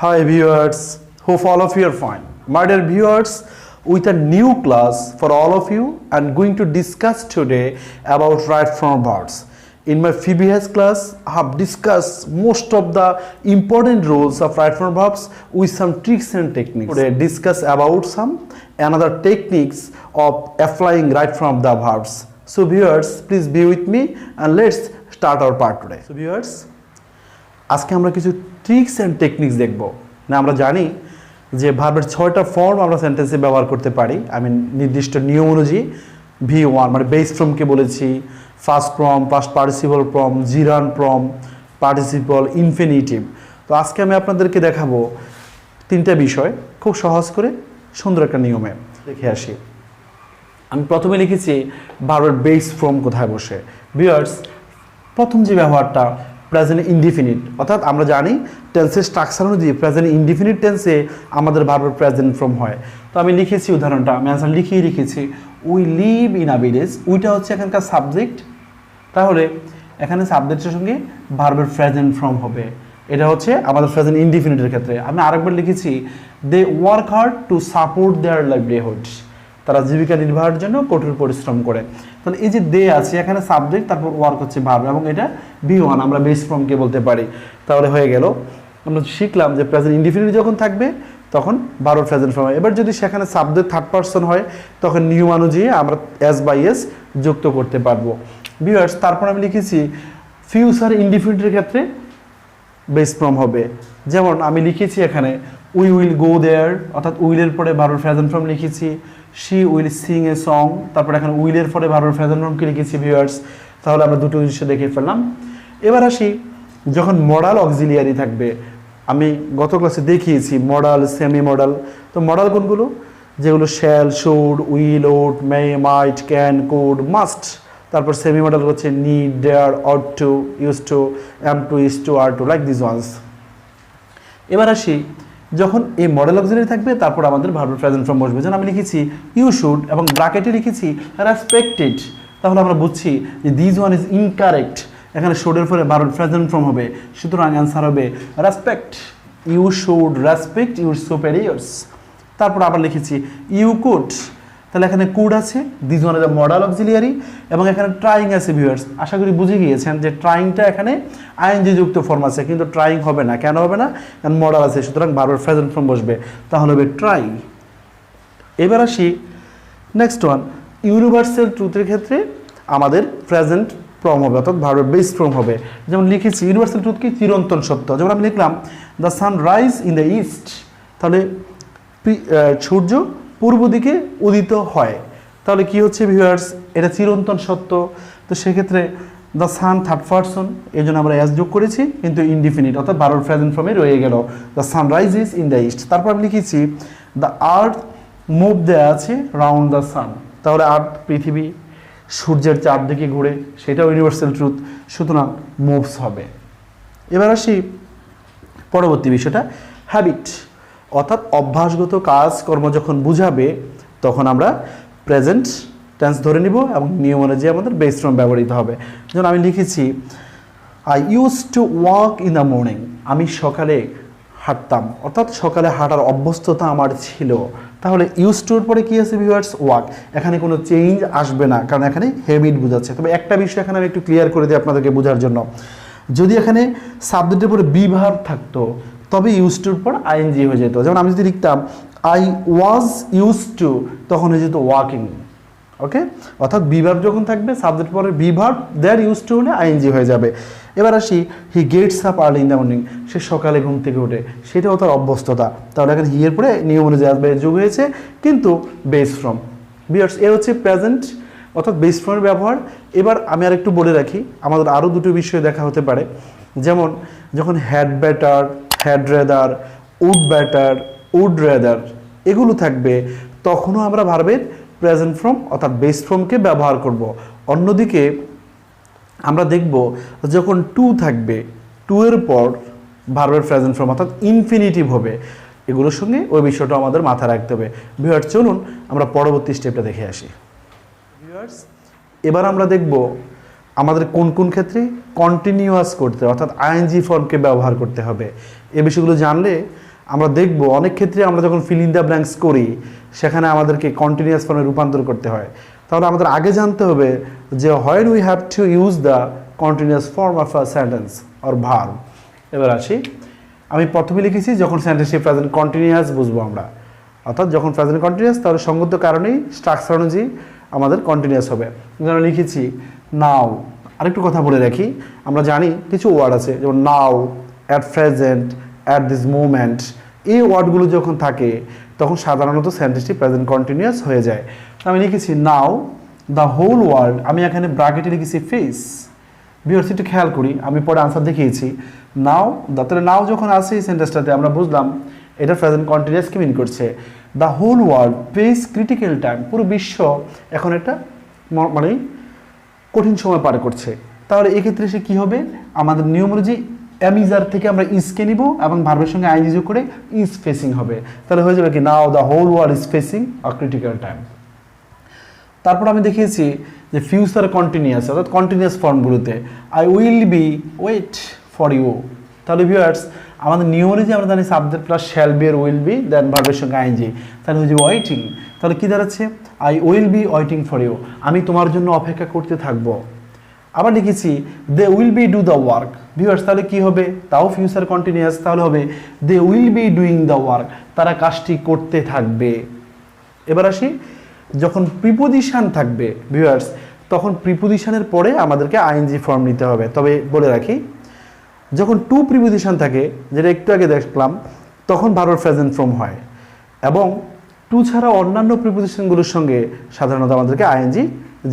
Hi viewers, hope all of you are fine. My dear viewers, with a new class for all of you, I'm going to discuss today about right form verbs. In my previous class, I have discussed most of the important rules of right form verbs with some tricks and techniques. Today, discuss about some another techniques of applying right form the verbs. So viewers, please be with me and let's start our part today. So viewers, আজকে আমরা কিছু tricks and techniques দেখব। না আমরা জানি যে ভার্বের 6টা ফর্ম আমরা সেন্টেন্সে ব্যবহার করতে পারি। আমি নির্দিষ্ট নিয়ম অনুযায়ী V1 মানে বেস ফর্মকে বলেছি, first form, past participle form, জিরান্ড form, participle, infinitive. তো আজকে আমি আপনাদেরকে দেখাবো তিনটা বিষয় খুব সহজ করে সুন্দর একটা নিয়মে দেখে আসি। আমি প্রথমে লিখেছি ভার্বের বেস ফর্ম কোথায় বসে। ভিউয়ার্স, প্রথম যে ব্যবহারটা প্রেজেন্ট ইনডিফিনিট, অর্থাৎ আমরা জানি টেন্সের স্ট্রাকচার অনুযায়ী প্রেজেন্ট ইনডিফিনিট টেন্সে আমাদের ভার্বের প্রেজেন্ট ফর্ম হয়। তো আমি লিখেছি উদাহরণটা, আমি আনসার লিখিয়ে রেখেছি, we live in a village. উইটা হচ্ছে এখানকার সাবজেক্ট, তাহলে এখানে সাবজেক্টের সঙ্গে ভার্বের প্রেজেন্ট ফর্ম হবে। এটা হচ্ছে আমাদের প্রেজেন্ট ইনডিফিনিটের ক্ষেত্রে। আমি আরেকবার লিখেছি, they work hard to support their livelihood. তারা জীবিকা নির্বাহের জন্য কঠোর পরিশ্রম করে। তাহলে এই যে দে আছে এখানে সাবজেক্ট, তারপর ওয়ার্ক হচ্ছে ভার্ব, এবং এটা V1 আমরা বেস ফর্মকে বলতে পারি। তাহলে হয়ে গেল, আমরা শিখলাম যে প্রেজেন্ট ইনডিফিনিট যখন থাকবে তখন ভার্ব প্রেজেন্ট ফর্ম হয়। এবার যদি সেখানে সাবজেক্ট থার্ড পারসন হয় তখন নিয়ম অনুযায়ী আমরা এস বাই এস যুক্ত করতে পারবো। ভিউয়ার্স, তারপর আমি লিখেছি ফিউচার ইনডিফিনিটের ক্ষেত্রে বেস ফর্ম হবে। যেমন আমি লিখেছি এখানে উই উইল গো দেয়ার, অর্থাৎ উইলের পরে ভার্বের প্রেজেন্ট ফর্ম লিখেছি। She will sing a song, তারপর এখানে উইলের পরে ভার্বের প্রেজেন্ট ফর্মকে লিখেছি। ভিউয়ার্স, তাহলে আমরা দুটো জিনিস দেখে ফেললাম। এবার আসি, যখন মডাল অক্সিলিয়ারি থাকবে, আমি গত ক্লাসে দেখিয়েছি মডাল, সেমি মডাল। তো মডাল কোনগুলো? যেগুলো shall, should, will, ought, may, might, can, could, must. তারপর সেমি মডাল হচ্ছে need, dare, ought to, use to, am to, is to, are to, like this ones. এবার আসি, যখন এই মডেল অক্সিলারি থাকবে তারপর আমাদের ভার্বের প্রেজেন্ট ফর্ম বসবে। যেন আমি লিখেছি ইউ শুড এবং ব্র্যাকেটে লিখেছি রেসপেক্টেড। তাহলে আমরা বুঝছি যে দিস ওয়ান ইজ ইনকারেক্ট। এখানে শুডের পরে ভার্বের প্রেজেন্ট ফর্ম হবে, সুতরাং অ্যান্সার হবে respect. You should respect your superiors. তারপর আবার লিখেছি ইউ কুড, তাহলে এখানে কুড আছে, this one is a modal auxiliary, এবং এখানে ট্রাইং আছে। ভিউয়ার্স, আশা করি বুঝে গিয়েছেন যে ট্রাইংটা এখানে আইএনজি যুক্ত ফর্ম আছে, কিন্তু ট্রাইং হবে না। কেন হবে না? কারণ মডাল আছে, সুতরাং ভার্বের প্রেজেন্ট ফর্ম বসবে, তাহলে হবে ট্রাই। এবার আসি নেক্সট ওয়ান, ইউনিভার্সাল ট্রুথের ক্ষেত্রে আমাদের প্রেজেন্ট ফর্ম হবে, অর্থাৎ ভার্বের বেস ফর্ম হবে। যেমন লিখেছি ইউনিভার্সাল ট্রুথ কি? চিরন্তন সত্য। যেমন আমি লিখলাম the sun rise in the east, তাহলে সূর্য পূর্ব দিকে উদিত হয়। তাহলে কি হচ্ছে ভিউয়ার্স? এটা চিরন্তন সত্য। তো সেক্ষেত্রে দ্য সান থার্ড পারসন, এই জন্য আমরা অ্যাজ যোগ করেছি, কিন্তু ইনডিফিনিট, অর্থাৎ ভার্ব প্রেজেন্ট ফর্মে রয়ে গেল the sun rises in the east. তারপর আমি লিখেছি দ্য আর্থ মুভ দেয়া আছে রাউন্ড দ্য সান, তাহলে আর্থ পৃথিবী সূর্যের চারদিকে ঘুরে, সেটাও ইউনিভার্সাল ট্রুথ, সুতরাং মুভস হবে। এবার আসি পরবর্তী বিষয়টা, হ্যাবিট, অর্থাৎ অভ্যাসগত কাজ কর্ম যখন বুঝাবে তখন আমরা প্রেজেন্ট টেন্স ধরে নিব এবং নিয়ম অনুযায়ী আমাদের বেস ফর্ম ব্যবহৃত হবে। যেমন আমি লিখেছি I use to walk in the morning, আমি সকালে হাঁটতাম, অর্থাৎ সকালে হাঁটার অভ্যস্ততা আমার ছিল। তাহলে ইউজ টুর পরে কি আছে ভিউয়ার্স? ওয়াক। এখানে কোনো চেঞ্জ আসবে না, কারণ এখানে হ্যাবিট বোঝাচ্ছে। তবে একটা বিষয় এখানে আমি একটু ক্লিয়ার করে দিই আপনাদেরকে বোঝার জন্য, যদি এখানে সাবজেক্টের পরে বি ভার্ব থাকতো তবে ইউজ টুর পর আইএনজি হয়ে যেত। যেমন আমি যদি লিখতাম আই ওয়াজ ইউজ টু, তখন হয়ে যেত ওয়াকিং। ওকে, অর্থাৎ বি ভার্ব যখন থাকবে সাবজেক্ট পরে be verb there use to হলে আইএনজি হয়ে যাবে। এবার আসি he gets up early in the morning, সে সকালে ঘুম থেকে ওঠে, সেটাও তার অভ্যস্ততা। তাহলে এখানে হি এর পরে নিয়ম অনুযায়ী আসবে, যোগ হয়েছে, কিন্তু বেস ফর্ম। ভিউয়ার্স, এ হচ্ছে প্রেজেন্ট অর্থাৎ বেস ফর্মের ব্যবহার। এবার আমি আর একটু বলে রাখি, আমাদের আরও দুটো বিষয় দেখা হতে পারে। যেমন যখন had better, had rather, would better, would rather এগুলো থাকবে, তখনও আমরা ভার্বের প্রেজেন্ট ফর্ম অর্থাৎ বেস ফর্মকে ব্যবহার করব। অন্যদিকে আমরা দেখব যখন টু থাকবে, টু এর পর ভার্বের প্রেজেন্ট ফর্ম অর্থাৎ ইনফিনিটিভ হবে। এগুলোর সঙ্গে ওই বিষয়টা আমাদের মাথায় রাখতে হবে। ভিউয়ার্স, চলুন আমরা পরবর্তী স্টেপটা দেখে আসি। ভিউয়ার্স, এবার আমরা দেখব আমাদের কোন কোন ক্ষেত্রে কন্টিনিউয়াস করতে অর্থাৎ আইএনজি ফর্মকে ব্যবহার করতে হবে। এই বিষয়গুলো জানলে আমরা দেখব অনেক ক্ষেত্রে আমরা যখন ফিল ইন দ্য ব্ল্যাঙ্কস করি সেখানে আমাদেরকে কন্টিনিউয়াস ফর্মে রূপান্তর করতে হয়। তাহলে আমাদের আগে জানতে হবে যে when we have to use the continuous form of a sentence or verb. এবার আসি, আমি প্রথমে লিখেছি যখন সেন্টেন্সটি প্রেজেন্ট কন্টিনিউয়াস বুঝবো আমরা, অর্থাৎ যখন প্রেজেন্ট কন্টিনিউয়াস তাহলে সঙ্গত কারণেই স্ট্রাকচার অনুযায়ী আমাদের কন্টিনিউয়াস হবে। যেমন লিখেছি নাও। আরেকটু কথা বলে রাখি, আমরা জানি কিছু ওয়ার্ড আছে যেমন now, at present, at this moment, এই ওয়ার্ডগুলো যখন থাকে তখন সাধারণত সেন্টেন্সটি প্রেজেন্ট কন্টিনিউয়াস হয়ে যায়। আমি লিখেছি নাও দ্য হোল ওয়ার্ল্ড, আমি এখানে ব্র্যাকেটে লিখেছি ফেস। ভিউয়ার্স একটু খেয়াল করি, আমি পরে আনসার দেখিয়েছি নাও দ্য, তাহলে নাও যখন আসে এই সেন্টেন্সটাতে আমরা বুঝলাম এটা প্রেজেন্ট কন্টিনিউয়াস কি মিন করছে। The whole world face critical time, পুরো বিশ্ব এখন একটা মানে কঠিন সময় পার করছে। তাহলে এক্ষেত্রে সে কী হবে, আমাদের নিয়ম অনুযায়ী অ্যামিজার থেকে আমরা ইজকে নিব এবং ভার্বের সঙ্গে আইএনজি যোগ করে ইজ ফেসিং হবে। তাহলে হয়ে যাবে কি now the whole world is facing a critical time. তারপর আমি দেখিয়েছি যে ফিউচার কন্টিনিউয়াস অর্থাৎ কন্টিনিউয়াস ফর্মগুলোতে I will be wait for you. তাহলে ভিউয়ার্স আমাদের নিয়ম অনুযায়ী আমরা জানি সাবজেক্ট প্লাস শ্যাল বি আর উইল বি দেন ভার্বের সঙ্গে আইএনজি, তাহলে হয়ে যাবে ওয়েটিং। তাহলে কী দাঁড়াচ্ছে I will be waiting for you, আমি তোমার জন্য অপেক্ষা করতে থাকবো। আবার লিখেছি they will be do the work. Viewers তাহলে কী হবে, তাও ফিউচার কন্টিনিউয়াস, তাহলে হবে they will be doing the work, তারা কাজটি করতে থাকবে। এবার আসি, যখন প্রিপোজিশন থাকবে ভিউয়ার্স তখন প্রিপোজিশনের পরে আমাদেরকে আইএনজি ফর্ম নিতে হবে। তবে বলে রাখি যখন টু প্রিপোজিশন থাকে, যেটা একটু আগে দেখলাম, তখন ভার্বের প্রেজেন্ট ফর্ম হয় এবং টু ছাড়া অন্যান্য প্রিপোজিশনগুলোর সঙ্গে সাধারণত আমাদেরকে আইএনজি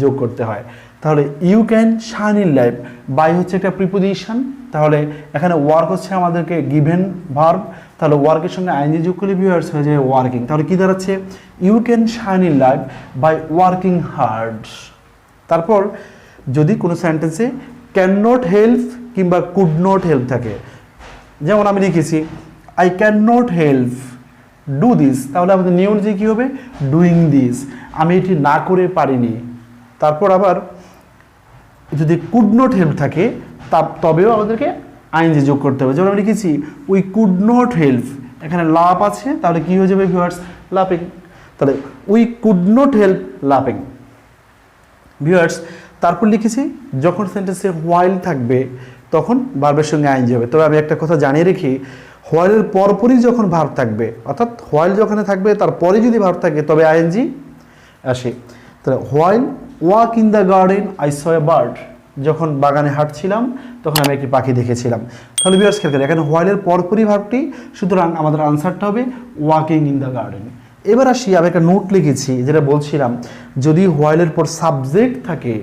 যোগ করতে হয়। তাহলে you can shine in life, by হচ্ছে একটা প্রিপোজিশন, তাহলে এখানে ওয়ার্ক হচ্ছে আমাদেরকে গিভেন ভার্ব, তাহলে ওয়ার্কের সঙ্গে আইএনজি যোগ করলে ভিউয়ার্স হয়ে যায় ওয়ার্কিং। তাহলে কী দাঁড়াচ্ছে you can shine in life by working hard. তারপর যদি কোনো সেন্টেন্সে ক্যান নট হেল্প কিংবা কুড নট হেল্প থাকে, যেমন আমি লিখেছি I can not help do this, তাহলে আমাদের নিয়ম অনুযায়ী কী হবে ডুইং দিস, আমি এটি না করে পারিনি। তারপর আবার যদি কুড নট হেল্প থাকে তবেও আমাদেরকে আইএনজি যোগ করতে হবে। যেমন আমি লিখেছি উই কুড নট হেল্প, এখানে লাভ আছে তাহলে কী হয়ে যাবে ভিউয়ার্স লাফিং, তাহলে উই কুড নট হেল্প লাফিং ভিউয়ার্স। তারপর লিখেছি যখন সেন্টেন্সে হোয়াইল থাকবে তখন ভার্বের সঙ্গে আইএনজি হবে। তবে আমি একটা কথা জানিয়ে রেখি, হোয়াইলের পরপরই যখন ভার্ব থাকবে অর্থাৎ হোয়াইল যখন থাকবে তারপরে যদি ভার্ব থাকে তবে আইএনজি আসে। তাহলে while walk in the garden I saw a bird, যখন বাগানে হাঁটছিলাম তখন আমি একটি পাখি দেখেছিলাম। তাহলে ভিউয়ার্স খেয়াল করি এখানে হোয়াইলের পরপরই ভার্বটি, সুতরাং আমাদের আনসারটা হবে ওয়াকিং ইন দ্য গার্ডেন। এবার আসি, আমি একটা নোট লিখেছি যেটা বলছিলাম যদি হোয়াইলের পর সাবজেক্ট থাকে,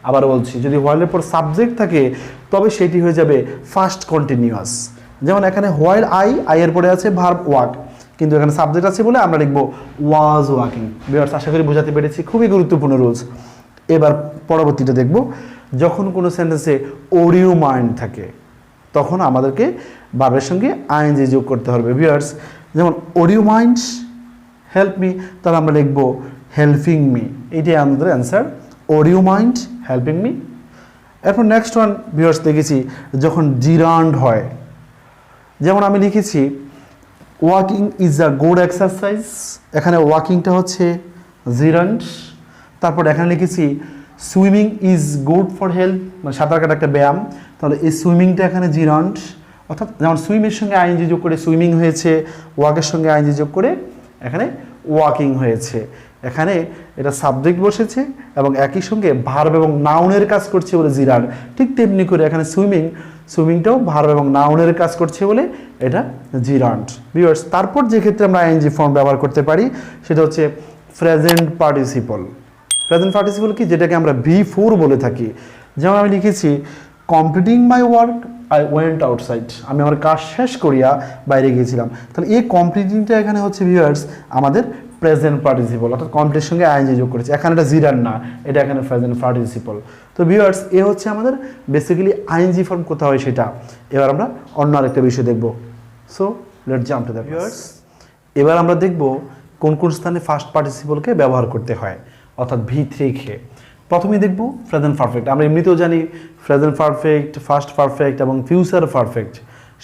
আবার বলছি যদি হোয়াইলের পর সাবজেক্ট থাকে তবে সেটি হয়ে যাবে ফার্স্ট কন্টিনিউয়াস। যেমন এখানে হোয়াইল আই এর পরে আছে ভার্ব ওয়াক, কিন্তু এখানে সাবজেক্ট আছে বলে আমরা লিখবো ওয়াজ ওয়াকিং। ভিউয়ার্স আশা করি বোঝাতে পেরেছি, খুবই গুরুত্বপূর্ণ রুলস। এবার পরবর্তীটা দেখব, যখন কোনো সেন্টেন্সে ওরিও মাইন্ড থাকে তখন আমাদেরকে ভার্বের সঙ্গে আইএনজি যোগ করতে হবে ভিউয়ার্স। যেমন ওরিও মাইন্ড হেল্প মি, তাহলে আমরা লিখবো হেল্পিং মি, এইটাই আমাদের answer Oreo mind helping me. এরপর নেক্সট ওয়ান ভিউয়ার্স দেখেছি যখন জিরান্ড হয়, যেমন আমি লিখেছি walking is a good exercise, এখানে ওয়াকিংটা হচ্ছে জিরান্ড। তারপর এখানে লিখেছি swimming is good for health, মানে সাঁতার কাটা একটা ব্যায়াম, তাহলে এই সুইমিংটা এখানে জিরান্ড, অর্থাৎ যেমন সুইমের সঙ্গে আইএনজি যোগ করে সুইমিং হয়েছে, ওয়াকের সঙ্গে আইএনজি যোগ করে এখানে ওয়াকিং হয়েছে। এখানে এটা সাবজেক্ট বসেছে এবং একই সঙ্গে ভার্ব এবং নাউনের কাজ করছে বলে জিরান্ড, ঠিক তেমনি করে এখানে সুইমিংটাও ভার্ব এবং নাউনের কাজ করছে বলে এটা জিরান্ড ভিউয়ার্স। তারপর যে ক্ষেত্রে আমরা আইএনজি ফর্ম ব্যবহার করতে পারি সেটা হচ্ছে প্রেজেন্ট পার্টিসিপল। প্রেজেন্ট পার্টিসিপল কি, যেটাকে আমরা V4 বলে থাকি। যেমন আমি লিখেছি completing my work I went outside, আমি আমার কাজ শেষ করিয়া বাইরে গিয়েছিলাম। তাহলে এই কমপ্লিটিংটা এখানে হচ্ছে ভিউয়ার্স আমাদের প্রেজেন্ট পার্টিসিপল, অর্থাৎ কমপ্লিটের সঙ্গে আইএনজি যোগ করেছে, এখানে এটা জিরান্ড না, এটা এখানে প্রেজেন্ট পার্টিসিপল। তো ভিউয়ার্স এ হচ্ছে আমাদের বেসিক্যালি আইএনজি ফর্ম কোথাও হয় সেটা। এবার আমরা অন্য আরেকটা বিষয় দেখব। So let's jump to the viewers. এবার আমরা দেখব কোন কোন স্থানে ফার্স্ট পার্টিসিপলকে ব্যবহার করতে হয়, অর্থাৎ V3 কে। প্রথমে দেখব প্রেজেন্ট পারফেক্ট। আমরা এমনিতেও জানি প্রেজেন্ট পারফেক্ট, ফার্স্ট পারফেক্ট এবং ফিউচার পারফেক্ট,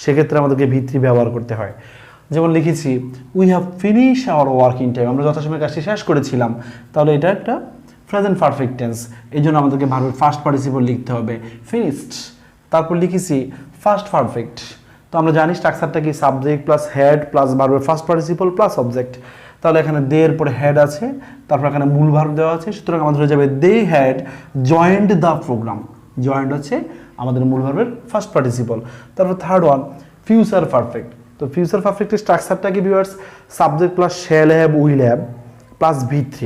সেক্ষেত্রে আমাদেরকে V3 ব্যবহার করতে হয়। যেমন লিখেছি we have finish hour working time, আমরা যথাসময়ে কাজটি শেষ করেছিলাম, তাহলে এটা একটা প্রেজেন্ট পারফেক্ট টেন্স। এই জন্য আমাদেরকে ভার্বের ফার্স্ট পার্টিসিপল লিখতে হবে ফিনিশড। তারপর লিখেছি ফার্স্ট পারফেক্ট, তো আমরা জানি স্ট্রাকচারটা কি সাবজেক্ট প্লাস হেড প্লাস ভার্বের ফার্স্ট পার্টিসিপল প্লাস অবজেক্ট। তাহলে এখানে দে এর পরে হেড আছে, তারপর এখানে মূল ভার্ব দেওয়া আছে, সুতরাং আমাদের হয়ে যাবে they had joint the program. Joint হচ্ছে আমাদের মূল ভার্বের ফার্স্ট পার্টিসিপল। তারপর থার্ড ওয়ান ফিউচার পারফেক্ট। তো ফিউচার পারফেক্টের স্ট্রাকচারটা কি viewers, subject plus shall have will have plus V3,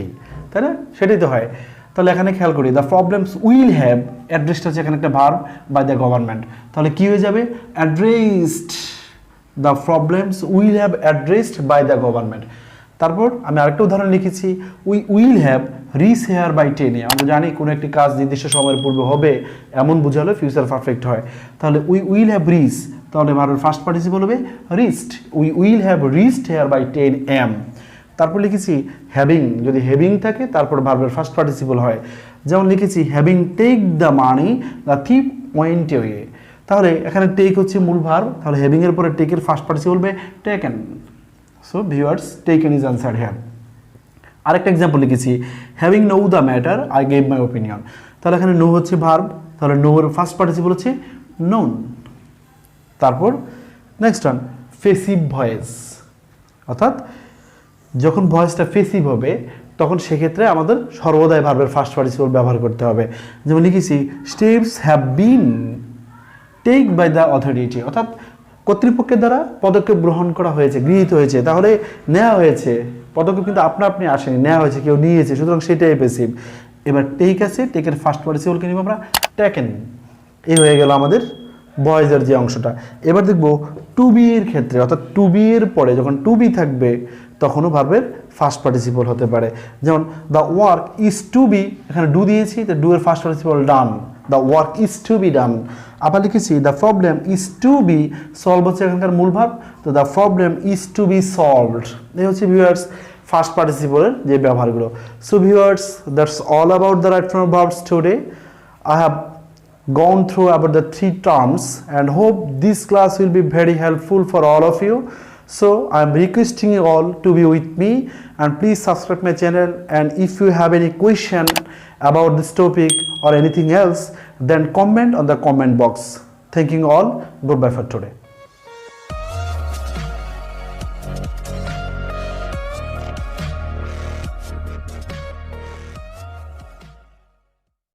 তাই না? সেটাই তো হয়। তাহলে এখানে খেয়াল করি দ্য প্রবলেমস উইল হ্যাভ, অ্যাড্রেসটা হচ্ছে এখানে একটা ভার্ব বাই দ্য গভর্নমেন্ট, তাহলে কি হয়ে যাবে addressed, the problems will have addressed by the government. তারপর আমি আরেকটা উদাহরণ লিখেছি we will have reach here by 10 AM। আমরা জানি কোনো একটি কাজ নির্দিষ্ট সময়ের পূর্বে হবে এমন বোঝালে ফিউচার পারফেক্ট হয়। তাহলে উই উইল হ্যাভ রিচ, তাহলে ভার্বের ফার্স্ট পার্টিসিপল হবে reached, we will have reached here by 10 AM। তারপর লিখেছি হ্যাভিং, যদি হ্যাভিং থাকে তারপর ভার্বের ফার্স্ট পার্টিসিপল হয়, যেমন লিখেছি having take the money the thief went away. তাহলে এখানে টেক হচ্ছে মূল ভার্ব, তাহলে হ্যাভিং এর পরে টেকের ফার্স্ট পার্টিসিপল হবে taken. So viewers taken is answered here. আরেকটা এক্সাম্পল লিখেছি having know the matter I gave my opinion. তাহলে এখানে নো হচ্ছে ভার্ব, তাহলে নো এর ফার্স্ট পার্টিসিপল হচ্ছে নোন। তারপর নেক্সট ওয়ান ফেসিভ ভয়েস, অর্থাৎ যখন ভয়েসটা ফেসিভ হবে তখন সেক্ষেত্রে আমাদের সর্বদাই ভার্বের ফার্স্ট পার্টিসিপল ব্যবহার করতে হবে। যেমন লিখেছি steps have been take by the authority, অর্থাৎ কর্তৃপক্ষের দ্বারা পদক্ষেপ গ্রহণ করা হয়েছে, গৃহীত হয়েছে, তাহলে নেওয়া হয়েছে, পদক্ষেপ কিন্তু আপনা আপনি আসেনি, নেওয়া হয়েছে, কেউ নিয়েছে, সুতরাং সেটাই পেসিভ। এবার টেক আছে, টেকের ফার্স্ট পার্টিসিপলকে নিব আমরা টেকেন। এই হয়ে গেল আমাদের ভয়েসের যে অংশটা। এবার দেখব টু বি এর ক্ষেত্রে, অর্থাৎ টু বি এর পরে যখন টু বি থাকবে তখনও ভার্বের ফার্স্ট পার্টিসিপল হতে পারে। যেমন the work is to be, এখানে ডু দিয়েছি, তো ডু এর first participle done, the work is to be done. আবার লিখেছি the problem is to be solve, হচ্ছে এখানকার মূল ভার্ব, তো the problem is to be solved. এই হচ্ছে ভিউয়ার্স ফার্স্ট পার্টিসিপলের যে ব্যবহারগুলো। So viewers that's all about the right form verbs today. I have gone through about the 3 terms and hope this class will be very helpful for all of you. So I am requesting you all to be with me and please subscribe my channel, and if you have any question about this topic or anything else then comment on the comment box. Thank you all. Goodbye for today.